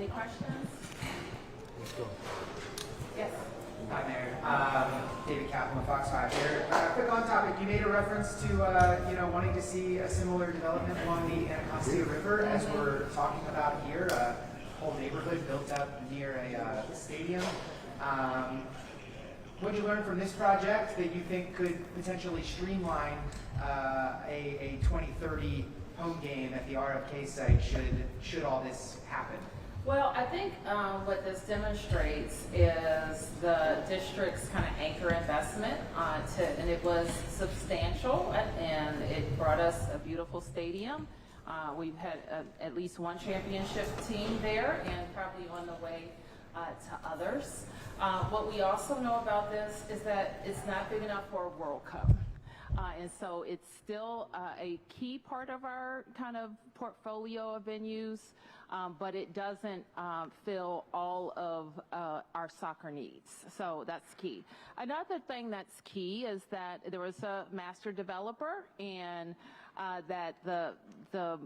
Any questions? Let's go. Yes. Hi, Mayor. David Kaplan, Fox 5 here. Quick on topic. You made a reference to wanting to see a similar development along the Anacostia River, as we're talking about here. A whole neighborhood built up near a stadium. What did you learn from this project that you think could potentially streamline a 2030 home game at the RFK site should all this happen? Well, I think what this demonstrates is the district's kind of anchor investment and it was substantial, and it brought us a beautiful stadium. We've had at least one championship team there, and probably on the way to others. What we also know about this is that it's not big enough for a World Cup. And so it's still a key part of our kind of portfolio of venues, but it doesn't fill all of our soccer needs. So that's key. Another thing that's key is that there was a master developer, and that the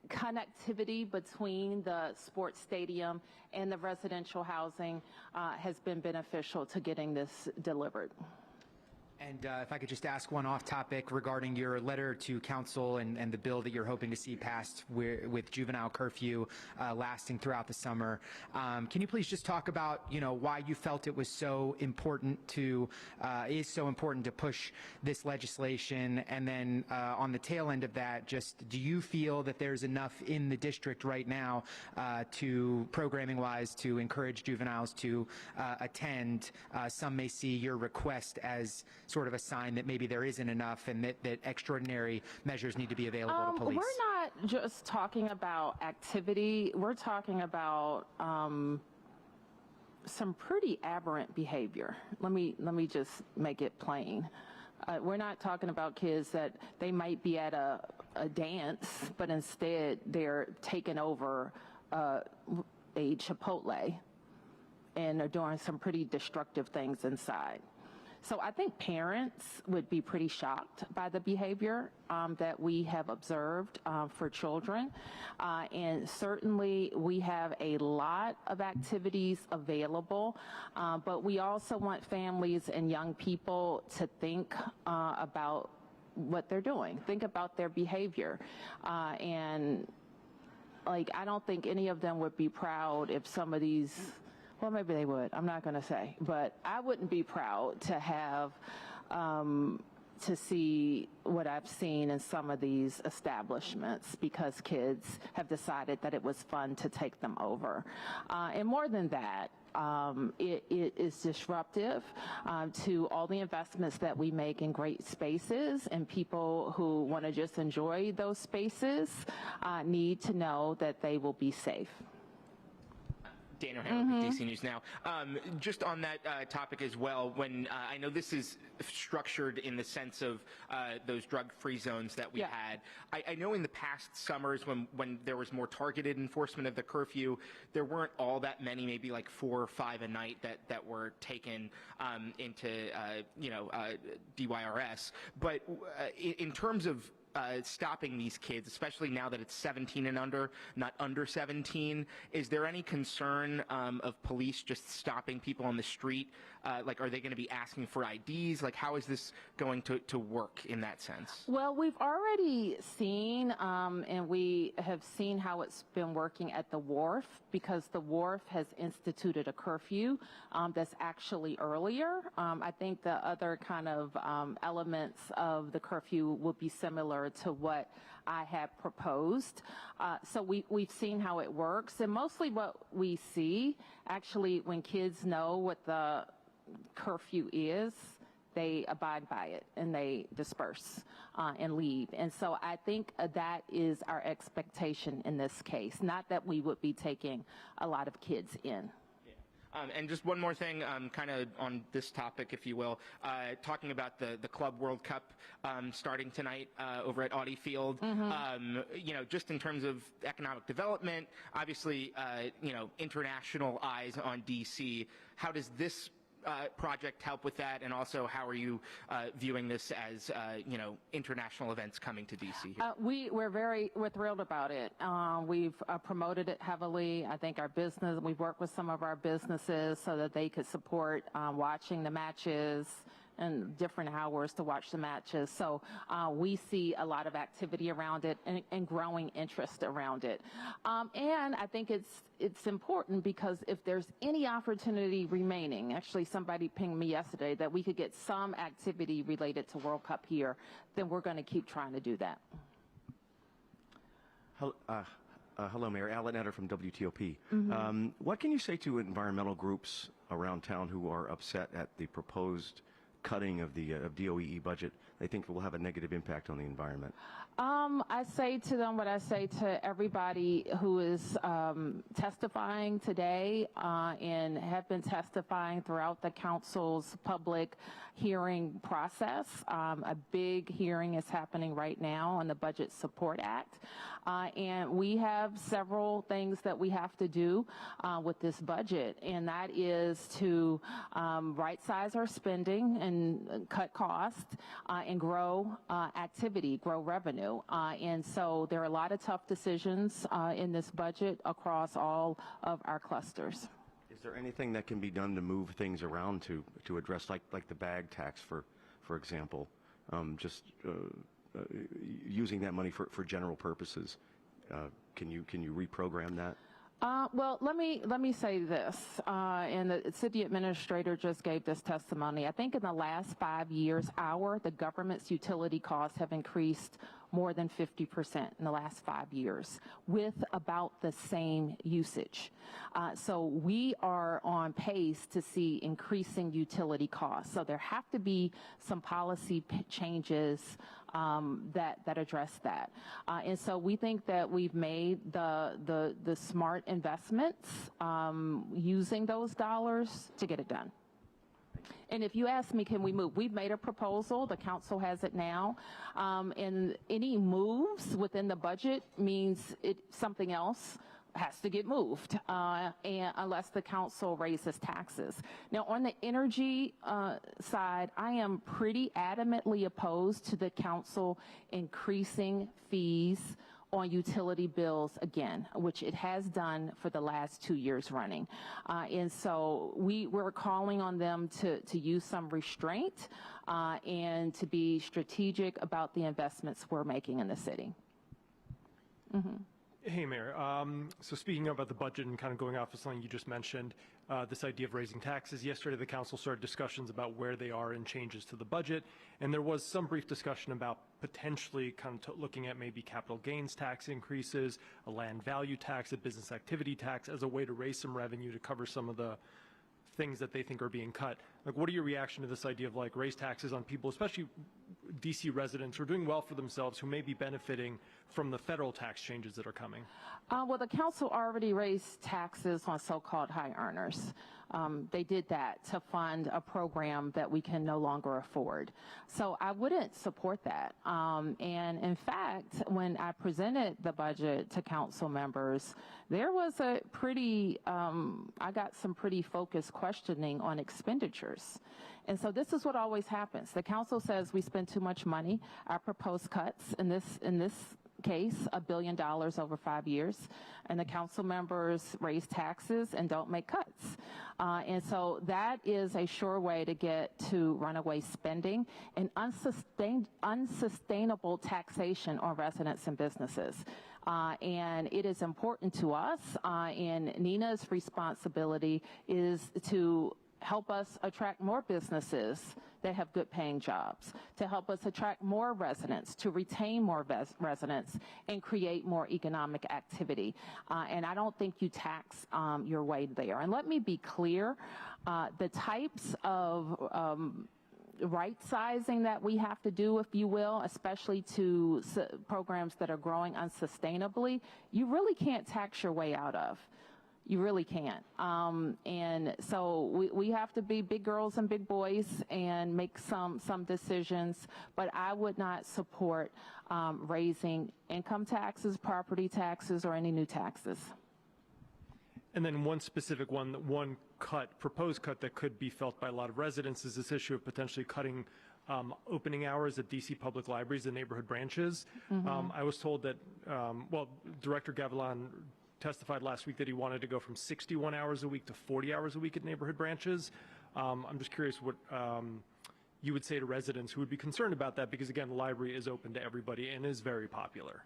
connectivity between the sports stadium and the residential housing has been beneficial to getting this delivered. And if I could just ask one off topic regarding your letter to council and the bill that you're hoping to see passed with juvenile curfew lasting throughout the summer. Can you please just talk about, why you felt it was so important is so important to push this legislation? And then on the tail end of that, just do you feel that there's enough in the district right now to programming wise to encourage juveniles to attend? Some may see your request as sort of a sign that maybe there isn't enough, and that extraordinary measures need to be available to police. We're not just talking about activity. We're talking about some pretty aberrant behavior. Let me just make it plain. We're not talking about kids that they might be at a dance, but instead they're taking over a Chipotle and are doing some pretty destructive things inside. So I think parents would be pretty shocked by the behavior that we have observed for children. And certainly we have a lot of activities available, but we also want families and young people to think about what they're doing, think about their behavior. And I don't think any of them would be proud if some of these, well, maybe they would. I'm not going to say. But I wouldn't be proud to have, to see what I've seen in some of these establishments, because kids have decided that it was fun to take them over. And more than that, it is disruptive to all the investments that we make in great spaces, and people who want to just enjoy those spaces need to know that they will be safe. Dan O'Hanlon with DC News Now. Just on that topic as well, when I know this is structured in the sense of those drug-free zones that we had. I know in the past summers when there was more targeted enforcement of the curfew, there weren't all that many, maybe like 4 or 5 a night that were taken into DYRS. But in terms of stopping these kids, especially now that it's 17 and under, not under 17, is there any concern of police just stopping people on the street? Are they going to be asking for IDs? How is this going to work in that sense? Well, we've already seen, and we have seen how it's been working at the wharf, because the wharf has instituted a curfew that's actually earlier. I think the other kind of elements of the curfew will be similar to what I have proposed. So we've seen how it works, and mostly what we see, actually, when kids know what the curfew is, they abide by it and they disperse and leave. And so I think that is our expectation in this case, not that we would be taking a lot of kids in. And just one more thing, kind of on this topic, if you will, talking about the Club World Cup starting tonight over at Audi Field. Just in terms of economic development, obviously, international eyes on DC. How does this project help with that? And also, how are you viewing this as international events coming to DC here? We're thrilled about it. We've promoted it heavily. I think we've worked with some of our businesses so that they could support watching the matches and different hours to watch the matches. So we see a lot of activity around it and growing interest around it. And I think it's important because if there's any opportunity remaining, actually somebody pinged me yesterday that we could get some activity related to World Cup here, then we're going to keep trying to do that. Hello, Mayor. Alan Etter from WTOP. Mm-hmm. What can you say to environmental groups around town who are upset at the proposed cutting of the DOEE budget? They think it will have a negative impact on the environment. I say to them what I say to everybody who is testifying today and have been testifying throughout the council's public hearing process. A big hearing is happening right now on the Budget Support Act. And we have several things that we have to do with this budget, and that is to right-size our spending and cut costs and grow activity, grow revenue. And so there are a lot of tough decisions in this budget across all of our clusters. Is there anything that can be done to move things around to address like the bag tax, for example, using that money for general purposes? Can you reprogram that? Well, let me say this, and the city administrator just gave this testimony. I think in the last 5 years, the government's utility costs have increased more than 50% in the last 5 years with about the same usage. So we are on pace to see increasing utility costs. So there have to be some policy changes that address that. And so we think that we've made the smart investments using those dollars to get it done. And if you ask me, can we move? We've made a proposal. The council has it now. And any moves within the budget means something else has to get moved, and unless the council raises taxes. Now, on the energy side, I am pretty adamantly opposed to the council increasing fees on utility bills again, which it has done for the last 2 years running. And so we're calling on them to use some restraint and to be strategic about the investments we're making in the city. Mm-hmm. Hey, Mayor. So speaking about the budget and kind of going off of something you just mentioned, this idea of raising taxes. Yesterday, the council started discussions about where they are in changes to the budget, and there was some brief discussion about potentially kind of looking at maybe capital gains tax increases, a land value tax, a business activity tax as a way to raise some revenue to cover some of the things that they think are being cut. Like, what are your reaction to this idea of like raise taxes on people, especially DC residents who are doing well for themselves, who may be benefiting from the federal tax changes that are coming? Well, the council already raised taxes on so-called high earners. They did that to fund a program that we can no longer afford. So I wouldn't support that. And in fact, when I presented the budget to council members, there was I got some pretty focused questioning on expenditures. And so this is what always happens. The council says we spend too much money. I propose cuts in this case, $1 billion over 5 years, and the council members raise taxes and don't make cuts. And so that is a sure way to get to runaway spending and unsustainable taxation on residents and businesses. And it is important to us, and Nina's responsibility is to help us attract more businesses that have good paying jobs, to help us attract more residents, to retain more residents, and create more economic activity. And I don't think you tax your way there. And let me be clear, the types of right sizing that we have to do, if you will, especially to programs that are growing unsustainably, you really can't tax your way out of. You really can't. And so we have to be big girls and big boys and make some decisions, but I would not support raising income taxes, property taxes, or any new taxes. And then one specific one proposed cut that could be felt by a lot of residents is this issue of potentially cutting opening hours at DC public libraries and neighborhood branches. I was told that, Director Gavilan testified last week that he wanted to go from 61 hours a week to 40 hours a week at neighborhood branches. I'm just curious what you would say to residents who would be concerned about that, because again, the library is open to everybody and is very popular.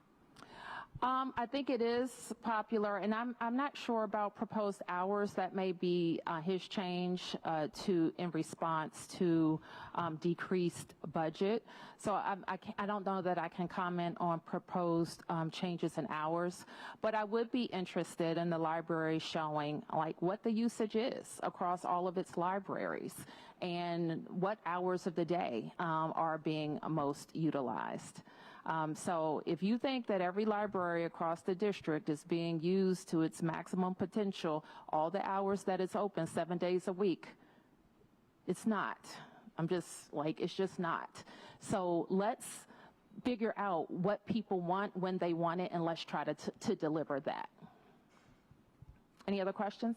I think it is popular, and I'm not sure about proposed hours. That may be his change in response to decreased budget. So I don't know that I can comment on proposed changes in hours, but I would be interested in the library showing like what the usage is across all of its libraries and what hours of the day are being most utilized. So if you think that every library across the district is being used to its maximum potential, all the hours that it's open 7 days a week, it's not. It's just not. So let's figure out what people want when they want it, and let's try to deliver that. Any other questions?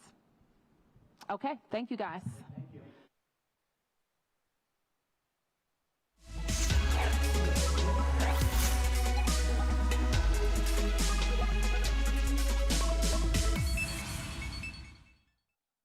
Okay, thank you guys.